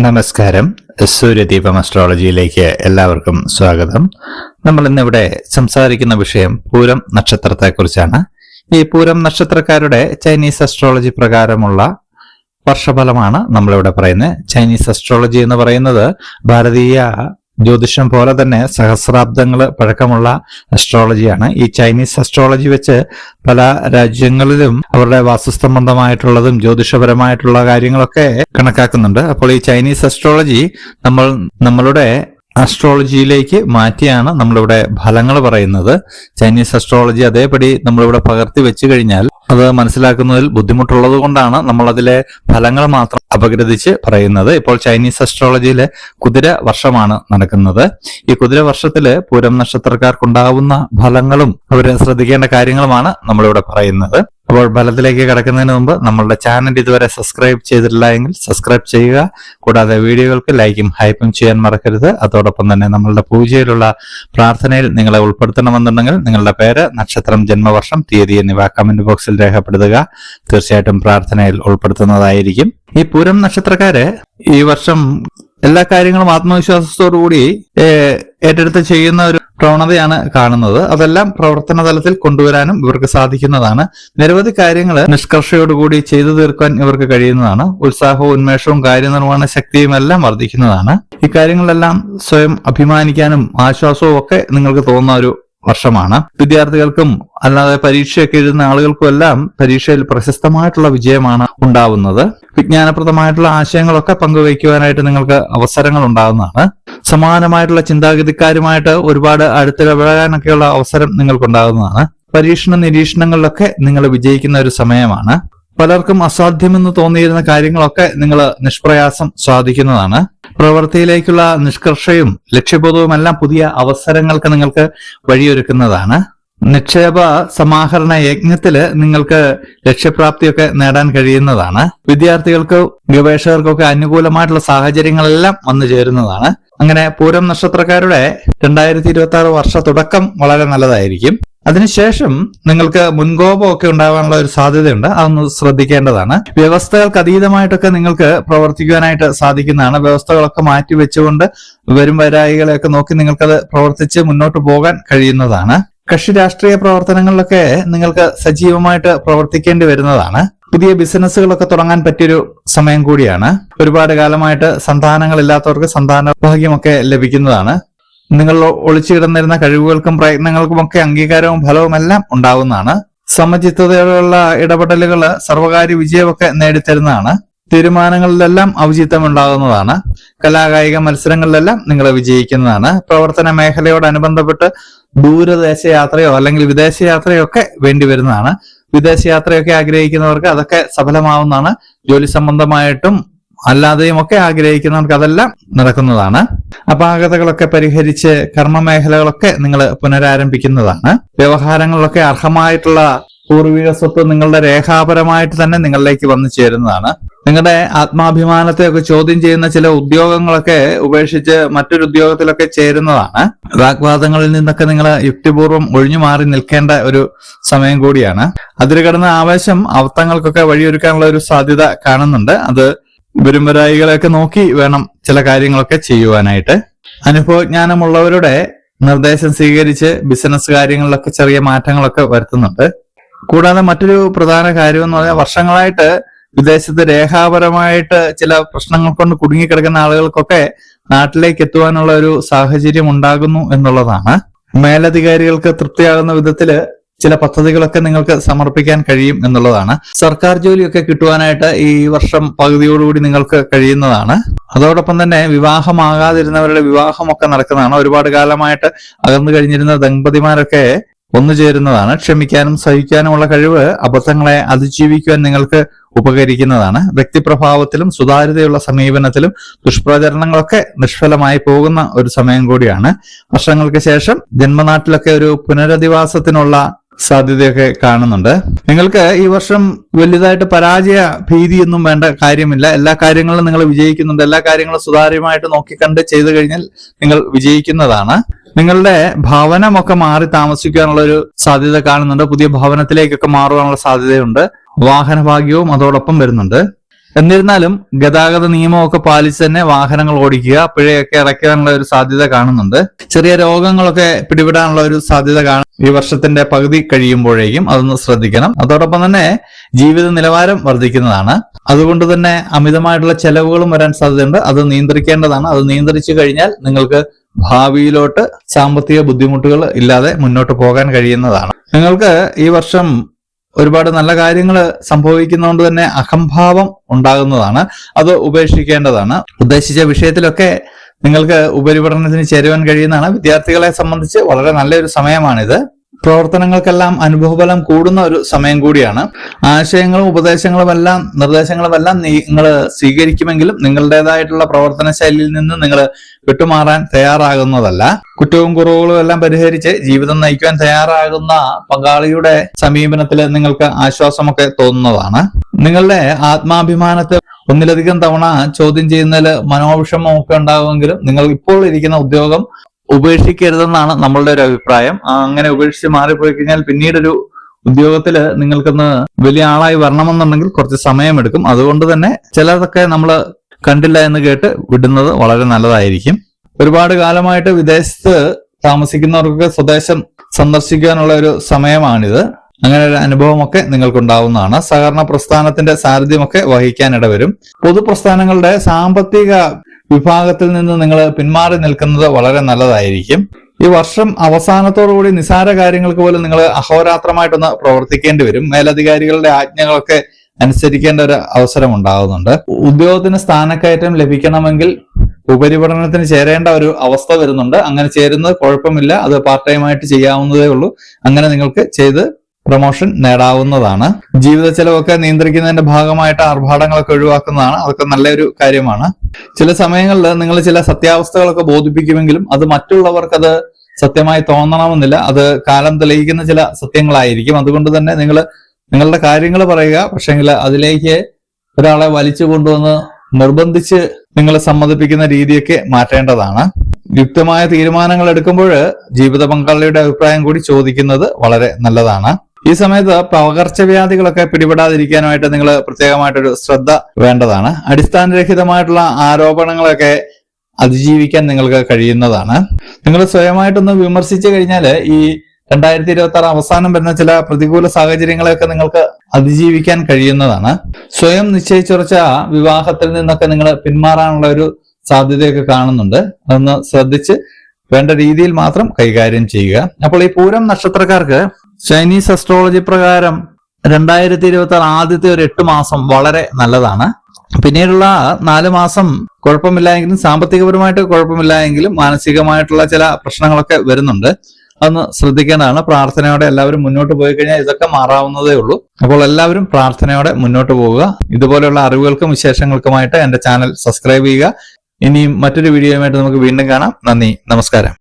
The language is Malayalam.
നമസ്കാരം. സൂര്യദീപം അസ്ട്രോളജിയിലേക്ക് എല്ലാവർക്കും സ്വാഗതം. നമ്മൾ ഇന്നിവിടെ സംസാരിക്കുന്ന വിഷയം പൂരം നക്ഷത്രത്തെക്കുറിച്ചാണ്. ഈ പൂരം നക്ഷത്രക്കാരുടെ ചൈനീസ് അസ്ട്രോളജി പ്രകാരമുള്ള വർഷഫലമാണ് നമ്മളിവിടെ പറയുന്നത്. ചൈനീസ് അസ്ട്രോളജി എന്ന് പറയുന്നത് ഭാരതീയ ജ്യോതിഷം പോലെ തന്നെ സഹസ്രാബ്ദങ്ങൾ പഴക്കമുള്ള അസ്ട്രോളജിയാണ്. ഈ ചൈനീസ് അസ്ട്രോളജി വെച്ച് പല രാജ്യങ്ങളിലും അവരുടെ വാസ്തുസംബന്ധമായിട്ടുള്ളതും ജ്യോതിഷപരമായിട്ടുള്ള കാര്യങ്ങളൊക്കെ കണക്കാക്കുന്നുണ്ട്. അപ്പോൾ ഈ ചൈനീസ് അസ്ട്രോളജി നമ്മളുടെ അസ്ട്രോളജിയിലേക്ക് മാറ്റിയാണ് നമ്മളിവിടെ ഫലങ്ങൾ പറയുന്നത്. ചൈനീസ് അസ്ട്രോളജി അതേപടി നമ്മളിവിടെ പകർത്തി വെച്ചു കഴിഞ്ഞാൽ അത് മനസ്സിലാക്കുന്നതിൽ ബുദ്ധിമുട്ടുള്ളത് കൊണ്ടാണ് നമ്മൾ അതിലെ ഫലങ്ങൾ മാത്രം അപഗ്രഥിച്ച് പറയുന്നത്. ഇപ്പോൾ ചൈനീസ് അസ്ട്രോളജിയിലെ കുതിര വർഷമാണ് നടക്കുന്നത്. ഈ കുതിര വർഷത്തില് പൂരം നക്ഷത്രക്കാർക്കുണ്ടാവുന്ന ഫലങ്ങളും അവർ ശ്രദ്ധിക്കേണ്ട കാര്യങ്ങളുമാണ് നമ്മളിവിടെ പറയുന്നത്. അപ്പോൾ ഫലത്തിലേക്ക് കടക്കുന്നതിന് മുമ്പ് നമ്മളുടെ ചാനൽ ഇതുവരെ സബ്സ്ക്രൈബ് ചെയ്തിട്ടില്ല എങ്കിൽ സബ്സ്ക്രൈബ് ചെയ്യുക. കൂടാതെ വീഡിയോകൾക്ക് ലൈക്കും ഹൈപ്പും ചെയ്യാൻ മറക്കരുത്. അതോടൊപ്പം തന്നെ നമ്മളുടെ പൂജയിലുള്ള പ്രാർത്ഥനയിൽ നിങ്ങളെ ഉൾപ്പെടുത്തണമെന്നുണ്ടെങ്കിൽ നിങ്ങളുടെ പേര്, നക്ഷത്രം, ജന്മവർഷം, തീയതി എന്നിവ കമന്റ് ബോക്സിൽ രേഖപ്പെടുത്തുക. തീർച്ചയായിട്ടും പ്രാർത്ഥനയിൽ ഉൾപ്പെടുത്തുന്നതായിരിക്കും. ഈ പൂരം നക്ഷത്രക്കാര് ഈ വർഷം എല്ലാ കാര്യങ്ങളും ആത്മവിശ്വാസത്തോടുകൂടി ഏറ്റെടുത്ത് ചെയ്യുന്ന ഒരു പ്രവണതയാണ് കാണുന്നത്. അതെല്ലാം പ്രവർത്തന തലത്തിൽ കൊണ്ടുവരാനും ഇവർക്ക് സാധിക്കുന്നതാണ്. നിരവധി കാര്യങ്ങൾ നിഷ്കർഷയോടുകൂടി ചെയ്തു തീർക്കാൻ ഇവർക്ക് കഴിയുന്നതാണ്. ഉത്സാഹവും ഉന്മേഷവും കാര്യനിർവഹണ ശക്തിയും എല്ലാം വർദ്ധിക്കുന്നതാണ്. ഈ കാര്യങ്ങളിലെല്ലാം സ്വയം അഭിമാനിക്കാനും ആശ്വാസവും ഒക്കെ നിങ്ങൾക്ക് തോന്നുന്ന ഒരു വർഷമാണ്. വിദ്യാർത്ഥികൾക്കും അല്ലാതെ പരീക്ഷയൊക്കെ എഴുതുന്ന ആളുകൾക്കും എല്ലാം പരീക്ഷയിൽ പ്രശസ്തമായിട്ടുള്ള വിജയമാണ് ഉണ്ടാവുന്നത്. വിജ്ഞാനപ്രദമായിട്ടുള്ള ആശയങ്ങളൊക്കെ പങ്കുവയ്ക്കുവാനായിട്ട് നിങ്ങൾക്ക് അവസരങ്ങൾ ഉണ്ടാകുന്നതാണ്. സമാനമായിട്ടുള്ള ചിന്താഗതിക്കാരുമായിട്ട് ഒരുപാട് അടുത്തിടപഴകാനൊക്കെയുള്ള അവസരം നിങ്ങൾക്കുണ്ടാകുന്നതാണ്. പരീക്ഷണ നിരീക്ഷണങ്ങളിലൊക്കെ നിങ്ങൾ വിജയിക്കുന്ന ഒരു സമയമാണ്. പലർക്കും അസാധ്യമെന്ന് തോന്നിയിരുന്ന കാര്യങ്ങളൊക്കെ നിങ്ങൾ നിഷ്പ്രയാസം സാധിക്കുന്നതാണ്. പ്രവൃത്തിയിലേക്കുള്ള നിഷ്കർഷയും ലക്ഷ്യബോധവുമെല്ലാം പുതിയ അവസരങ്ങൾക്ക് നിങ്ങൾക്ക് വഴിയൊരുക്കുന്നതാണ്. നിക്ഷേപ സമാഹരണ യജ്ഞത്തില് നിങ്ങൾക്ക് ലക്ഷ്യപ്രാപ്തിയൊക്കെ നേടാൻ കഴിയുന്നതാണ്. വിദ്യാർത്ഥികൾക്കും ഗവേഷകർക്കൊക്കെ അനുകൂലമായിട്ടുള്ള സാഹചര്യങ്ങളെല്ലാം വന്നു ചേരുന്നതാണ്. അങ്ങനെ പൂരം നക്ഷത്രക്കാരുടെ 2026 വർഷ തുടക്കം വളരെ നല്ലതായിരിക്കും. അതിനുശേഷം നിങ്ങൾക്ക് മുൻകോപമൊക്കെ ഉണ്ടാകാനുള്ള ഒരു സാധ്യതയുണ്ട്. അതൊന്ന് ശ്രദ്ധിക്കേണ്ടതാണ്. വ്യവസ്ഥകൾക്ക് അതീതമായിട്ടൊക്കെ നിങ്ങൾക്ക് പ്രവർത്തിക്കുവാനായിട്ട് സാധിക്കുന്നതാണ്. വ്യവസ്ഥകളൊക്കെ മാറ്റി വെച്ചുകൊണ്ട് വരും വരായികളെയൊക്കെ നോക്കി നിങ്ങൾക്കത് പ്രവർത്തിച്ച് മുന്നോട്ട് പോകാൻ കഴിയുന്നതാണ്. കക്ഷി രാഷ്ട്രീയ പ്രവർത്തനങ്ങളിലൊക്കെ നിങ്ങൾക്ക് സജീവമായിട്ട് പ്രവർത്തിക്കേണ്ടി വരുന്നതാണ്. പുതിയ ബിസിനസ്സുകളൊക്കെ തുടങ്ങാൻ പറ്റിയൊരു സമയം കൂടിയാണ്. ഒരുപാട് കാലമായിട്ട് സന്താനങ്ങളില്ലാത്തവർക്ക് സന്താന ഭാഗ്യമൊക്കെ ലഭിക്കുന്നതാണ്. നിങ്ങൾ ഒളിച്ചു കിടന്നിരുന്ന കഴിവുകൾക്കും പ്രയത്നങ്ങൾക്കും ഒക്കെ അംഗീകാരവും ഫലവും എല്ലാം ഉണ്ടാവുന്നതാണ്. സമചിത്തതയോടുള്ള ഇടപെടലുകൾ സർവകാര്യ വിജയമൊക്കെ നേടിത്തരുന്നതാണ്. തീരുമാനങ്ങളിലെല്ലാം ഔചിത്യം ഉണ്ടാകുന്നതാണ്. കലാകായിക മത്സരങ്ങളിലെല്ലാം നിങ്ങൾ വിജയിക്കുന്നതാണ്. പ്രവർത്തന മേഖലയോടനുബന്ധപ്പെട്ട് ദൂരദേശ യാത്രയോ അല്ലെങ്കിൽ വിദേശയാത്രയോ ഒക്കെ വേണ്ടി വരുന്നതാണ്. വിദേശയാത്രയൊക്കെ ആഗ്രഹിക്കുന്നവർക്ക് അതൊക്കെ സഫലമാവുന്നതാണ്. ജോലി സംബന്ധമായിട്ടും അല്ലാതെയും ഒക്കെ ആഗ്രഹിക്കുന്നവർക്ക് അതെല്ലാം നടക്കുന്നതാണ്. അപാകതകളൊക്കെ പരിഹരിച്ച് കർമ്മമേഖലകളൊക്കെ നിങ്ങൾ പുനരാരംഭിക്കുന്നതാണ്. വ്യവഹാരങ്ങളിലൊക്കെ അർഹമായിട്ടുള്ള പൂർവിക സ്വത്ത് നിങ്ങളുടെ രേഖാപരമായിട്ട് തന്നെ നിങ്ങളിലേക്ക് വന്നു ചേരുന്നതാണ്. നിങ്ങളുടെ ആത്മാഭിമാനത്തെയൊക്കെ ചോദ്യം ചെയ്യുന്ന ചില ഉദ്യോഗങ്ങളൊക്കെ ഉപേക്ഷിച്ച് മറ്റൊരു ഉദ്യോഗത്തിലൊക്കെ ചേരുന്നതാണ്. വാഗ്വാദങ്ങളിൽ നിന്നൊക്കെ നിങ്ങൾ യുക്തിപൂർവ്വം ഒഴിഞ്ഞു മാറി നിൽക്കേണ്ട ഒരു സമയം കൂടിയാണ്. അതിൽ കിടന്ന ആവേശം അർത്ഥങ്ങൾക്കൊക്കെ വഴിയൊരുക്കാനുള്ള ഒരു സാധ്യത കാണുന്നുണ്ട്. അത് വരുംവരായികളെയൊക്കെ നോക്കി വേണം ചില കാര്യങ്ങളൊക്കെ ചെയ്യുവാനായിട്ട്. അനുഭവജ്ഞാനമുള്ളവരുടെ നിർദ്ദേശം സ്വീകരിച്ച് ബിസിനസ് കാര്യങ്ങളിലൊക്കെ ചെറിയ മാറ്റങ്ങളൊക്കെ വരുത്തുന്നുണ്ട്. കൂടാതെ മറ്റൊരു പ്രധാന കാര്യം എന്ന് പറഞ്ഞാൽ വർഷങ്ങളായിട്ട് വിദേശത്ത് രേഖാപരമായിട്ട് ചില പ്രശ്നങ്ങൾ കൊണ്ട് കുടുങ്ങിക്കിടക്കുന്ന ആളുകൾക്കൊക്കെ നാട്ടിലേക്ക് എത്തുവാനുള്ള ഒരു സാഹചര്യം ഉണ്ടാകുന്നു എന്നുള്ളതാണ്. മേലധികാരികൾക്ക് തൃപ്തിയാകുന്ന വിധത്തില് ചില പദ്ധതികളൊക്കെ നിങ്ങൾക്ക് സമർപ്പിക്കാൻ കഴിയും എന്നുള്ളതാണ്. സർക്കാർ ജോലിയൊക്കെ കിട്ടുവാനായിട്ട് ഈ വർഷം പകുതിയോടുകൂടി നിങ്ങൾക്ക് കഴിയുന്നതാണ്. അതോടൊപ്പം തന്നെ വിവാഹമാകാതിരുന്നവരുടെ വിവാഹമൊക്കെ നടക്കുന്നതാണ്. ഒരുപാട് കാലമായിട്ട് അകന്നു കഴിഞ്ഞിരുന്ന ദമ്പതിമാരൊക്കെ ഒന്നുചേരുന്നതാണ്. ക്ഷമിക്കാനും സഹിക്കാനുമുള്ള കഴിവ് അബദ്ധങ്ങളെ അതിജീവിക്കുവാൻ നിങ്ങൾക്ക് ഉപകരിക്കുന്നതാണ്. വ്യക്തിപ്രഭാവത്തിലും സുതാര്യതയുള്ള സമീപനത്തിലും ദുഷ്പ്രചരണങ്ങളൊക്കെ നിഷ്ഫലമായി പോകുന്ന ഒരു സമയം കൂടിയാണ്. വർഷങ്ങൾക്ക് ശേഷം ജന്മനാട്ടിലൊക്കെ ഒരു പുനരധിവാസത്തിനുള്ള സാധ്യതയൊക്കെ കാണുന്നുണ്ട്. നിങ്ങൾക്ക് ഈ വർഷം വലുതായിട്ട് പരാജയ ഭീതിയൊന്നും വേണ്ട കാര്യമില്ല. എല്ലാ കാര്യങ്ങളും നിങ്ങൾ വിജയിക്കുന്നുണ്ട്. എല്ലാ കാര്യങ്ങളും സുതാര്യമായിട്ട് നോക്കിക്കണ്ട് ചെയ്തു കഴിഞ്ഞാൽ നിങ്ങൾ വിജയിക്കുന്നതാണ്. നിങ്ങളുടെ ഭവനമൊക്കെ മാറി താമസിക്കാനുള്ള ഒരു സാധ്യത കാണുന്നുണ്ട്. പുതിയ ഭവനത്തിലേക്കൊക്കെ മാറുവാനുള്ള സാധ്യതയുണ്ട്. വാഹന ഭാഗ്യവും അതോടൊപ്പം വരുന്നുണ്ട്. എന്നിരുന്നാലും ഗതാഗത നിയമമൊക്കെ പാലിച്ച് തന്നെ വാഹനങ്ങൾ ഓടിക്കുക, പിഴയൊക്കെ അടയ്ക്കാനുള്ള ഒരു സാധ്യത കാണുന്നുണ്ട്. ചെറിയ രോഗങ്ങളൊക്കെ പിടിപെടാനുള്ള ഒരു സാധ്യത കാണും ഈ വർഷത്തിന്റെ പകുതി കഴിയുമ്പോഴേക്കും. അതൊന്ന് ശ്രദ്ധിക്കണം. അതോടൊപ്പം തന്നെ ജീവിത നിലവാരം വർദ്ധിക്കുന്നതാണ്. അതുകൊണ്ട് തന്നെ അമിതമായിട്ടുള്ള ചെലവുകളും വരാൻ സാധ്യതയുണ്ട്. അത് നിയന്ത്രിക്കേണ്ടതാണ്. അത് നിയന്ത്രിച്ചു കഴിഞ്ഞാൽ നിങ്ങൾക്ക് ഭാവിയിലോട്ട് സാമ്പത്തിക ബുദ്ധിമുട്ടുകൾ ഇല്ലാതെ മുന്നോട്ട് പോകാൻ കഴിയുന്നതാണ്. നിങ്ങൾക്ക് ഈ വർഷം ഒരുപാട് നല്ല കാര്യങ്ങൾ സംഭവിക്കുന്നതുകൊണ്ട് തന്നെ അഹംഭാവം ഉണ്ടാകുന്നതാണ്. അത് ഉപേക്ഷിക്കേണ്ടതാണ്. ഉദ്ദേശിച്ച വിഷയത്തിലൊക്കെ നിങ്ങൾക്ക് ഉപരിപഠനത്തിന് ചേരുവാൻ കഴിയുന്നതാണ്. വിദ്യാർത്ഥികളെ സംബന്ധിച്ച് വളരെ നല്ലൊരു സമയമാണിത്. പ്രവർത്തനങ്ങൾക്കെല്ലാം അനുഭവബലം കൂടുന്ന ഒരു സമയം കൂടിയാണ്. ആശയങ്ങളും ഉപദേശങ്ങളും എല്ലാം നിർദ്ദേശങ്ങളും എല്ലാം നിങ്ങൾ സ്വീകരിക്കുമെങ്കിലും നിങ്ങളുടേതായിട്ടുള്ള പ്രവർത്തന ശൈലിയിൽ നിന്ന് നിങ്ങൾ വിട്ടുമാറാൻ തയ്യാറാകുന്നതല്ല. കുറ്റവും കുറവുകളും എല്ലാം പരിഹരിച്ച് ജീവിതം നയിക്കുവാൻ തയ്യാറാകുന്ന പങ്കാളിയുടെ സമീപനത്തിൽ നിങ്ങൾക്ക് ആശ്വാസമൊക്കെ തോന്നുന്നതാണ്. നിങ്ങളുടെ ആത്മാഭിമാനത്തെ ഒന്നിലധികം തവണ ചോദ്യം ചെയ്യുന്നതിൽ മനോവിഷമമൊക്കെ ഉണ്ടാകുമെങ്കിലും നിങ്ങൾ ഇപ്പോൾ ഇരിക്കുന്ന ഉദ്യോഗം ഉപേക്ഷിക്കരുതെന്നാണ് നമ്മളുടെ ഒരു അഭിപ്രായം. അങ്ങനെ ഉപേക്ഷിച്ച് മാറിപ്പോയി കഴിഞ്ഞാൽ പിന്നീടൊരു ഉദ്യോഗത്തില് നിങ്ങൾക്കൊന്ന് വലിയ ആളായി വരണമെന്നുണ്ടെങ്കിൽ കുറച്ച് സമയമെടുക്കും. അതുകൊണ്ട് തന്നെ ചിലതൊക്കെ നമ്മൾ കണ്ടില്ല എന്ന് കേട്ട് വിടുന്നത് വളരെ നല്ലതായിരിക്കും. ഒരുപാട് കാലമായിട്ട് വിദേശത്ത് താമസിക്കുന്നവർക്ക് സ്വദേശം സന്ദർശിക്കാനുള്ള ഒരു സമയമാണിത്. അങ്ങനെ ഒരു അനുഭവമൊക്കെ നിങ്ങൾക്കുണ്ടാവുന്നതാണ്. സഹകരണ പ്രസ്ഥാനത്തിന്റെ സാരഥ്യമൊക്കെ വഹിക്കാൻ ഇടവരും. പൊതുപ്രസ്ഥാനങ്ങളുടെ സാമ്പത്തിക വിഭാഗത്തിൽ നിന്ന് നിങ്ങൾ പിന്മാറി നിൽക്കുന്നത് വളരെ നല്ലതായിരിക്കും. ഈ വർഷം അവസാനത്തോടുകൂടി നിസാര കാര്യങ്ങൾക്ക് പോലും നിങ്ങൾ അഹോരാത്രമായിട്ടൊന്ന് പ്രവർത്തിക്കേണ്ടി വരും. മേലധികാരികളുടെ ആജ്ഞകളൊക്കെ അനുസരിക്കേണ്ട ഒരു അവസരം ഉണ്ടാകുന്നുണ്ട്. ഉദ്യോഗത്തിന് സ്ഥാനക്കയറ്റം ലഭിക്കണമെങ്കിൽ ഉപരിപഠനത്തിന് ചേരേണ്ട ഒരു അവസ്ഥ വരുന്നുണ്ട്. അങ്ങനെ ചേരുന്നത് കുഴപ്പമില്ല. അത് പാർട്ട് ടൈം ആയിട്ട് ചെയ്യാവുന്നതേ ഉള്ളൂ. അങ്ങനെ നിങ്ങൾക്ക് ചെയ്ത് പ്രൊമോഷൻ നേടാവുന്നതാണ്. ജീവിത ചെലവൊക്കെ നിയന്ത്രിക്കുന്നതിന്റെ ഭാഗമായിട്ട് ആർഭാടങ്ങളൊക്കെ ഒഴിവാക്കുന്നതാണ്. അതൊക്കെ നല്ലൊരു കാര്യമാണ്. ചില സമയങ്ങളിൽ നിങ്ങൾ ചില സത്യാവസ്ഥകളൊക്കെ ബോധിപ്പിക്കുമെങ്കിലും അത് മറ്റുള്ളവർക്ക് അത് സത്യമായി തോന്നണമെന്നില്ല. അത് കാലം തെളിയിക്കുന്ന ചില സത്യങ്ങളായിരിക്കും. അതുകൊണ്ട് തന്നെ നിങ്ങൾ നിങ്ങളുടെ കാര്യങ്ങൾ പറയുക. പക്ഷെങ്കിൽ അതിലേക്ക് ഒരാളെ വലിച്ചു കൊണ്ടുവന്ന് നിർബന്ധിച്ച് നിങ്ങളെ സമ്മതിപ്പിക്കുന്ന രീതിയൊക്കെ മാറ്റേണ്ടതാണ്. യുക്തമായ തീരുമാനങ്ങൾ എടുക്കുമ്പോൾ ജീവിത പങ്കാളിയുടെ അഭിപ്രായം കൂടി ചോദിക്കുന്നത് വളരെ നല്ലതാണ്. ഈ സമയത്ത് പകർച്ചവ്യാധികളൊക്കെ പിടിപെടാതിരിക്കാനായിട്ട് നിങ്ങൾ പ്രത്യേകമായിട്ടൊരു ശ്രദ്ധ വേണ്ടതാണ്. അടിസ്ഥാനരഹിതമായിട്ടുള്ള ആരോപണങ്ങളൊക്കെ അതിജീവിക്കാൻ നിങ്ങൾക്ക് കഴിയുന്നതാണ്. നിങ്ങൾ സ്വയമായിട്ടൊന്ന് വിമർശിച്ചു കഴിഞ്ഞാൽ ഈ 2026 അവസാനം വരുന്ന ചില പ്രതികൂല സാഹചര്യങ്ങളെയൊക്കെ നിങ്ങൾക്ക് അതിജീവിക്കാൻ കഴിയുന്നതാണ്. സ്വയം നിശ്ചയിച്ചുറച്ച വിവാഹത്തിൽ നിന്നൊക്കെ നിങ്ങൾ പിന്മാറാനുള്ള ഒരു സാധ്യതയൊക്കെ കാണുന്നുണ്ട്. അതൊന്ന് ശ്രദ്ധിച്ച് വേണ്ട രീതിയിൽ മാത്രം കൈകാര്യം ചെയ്യുക. അപ്പോൾ ഈ പൂരം നക്ഷത്രക്കാർക്ക് ചൈനീസ് അസ്ട്രോളജി പ്രകാരം 2026 ആദ്യത്തെ ഒരു 8 മാസം വളരെ നല്ലതാണ്. പിന്നീടുള്ള 4 മാസം കുഴപ്പമില്ലായെങ്കിലും സാമ്പത്തികപരമായിട്ട് കുഴപ്പമില്ലായെങ്കിലും മാനസികമായിട്ടുള്ള ചില പ്രശ്നങ്ങളൊക്കെ വരുന്നുണ്ട്. അതൊന്ന് ശ്രദ്ധിക്കേണ്ടതാണ്. പ്രാർത്ഥനയോടെ എല്ലാവരും മുന്നോട്ട് പോയി കഴിഞ്ഞാൽ ഇതൊക്കെ മാറാവുന്നതേ ഉള്ളൂ. അപ്പോൾ എല്ലാവരും പ്രാർത്ഥനയോടെ മുന്നോട്ട് പോവുക. ഇതുപോലെയുള്ള അറിവുകൾക്കും വിശേഷങ്ങൾക്കുമായിട്ട് എന്റെ ചാനൽ സബ്സ്ക്രൈബ് ചെയ്യുക. ഇനിയും മറ്റൊരു വീഡിയോയുമായിട്ട് നമുക്ക് വീണ്ടും കാണാം. നന്ദി, നമസ്കാരം.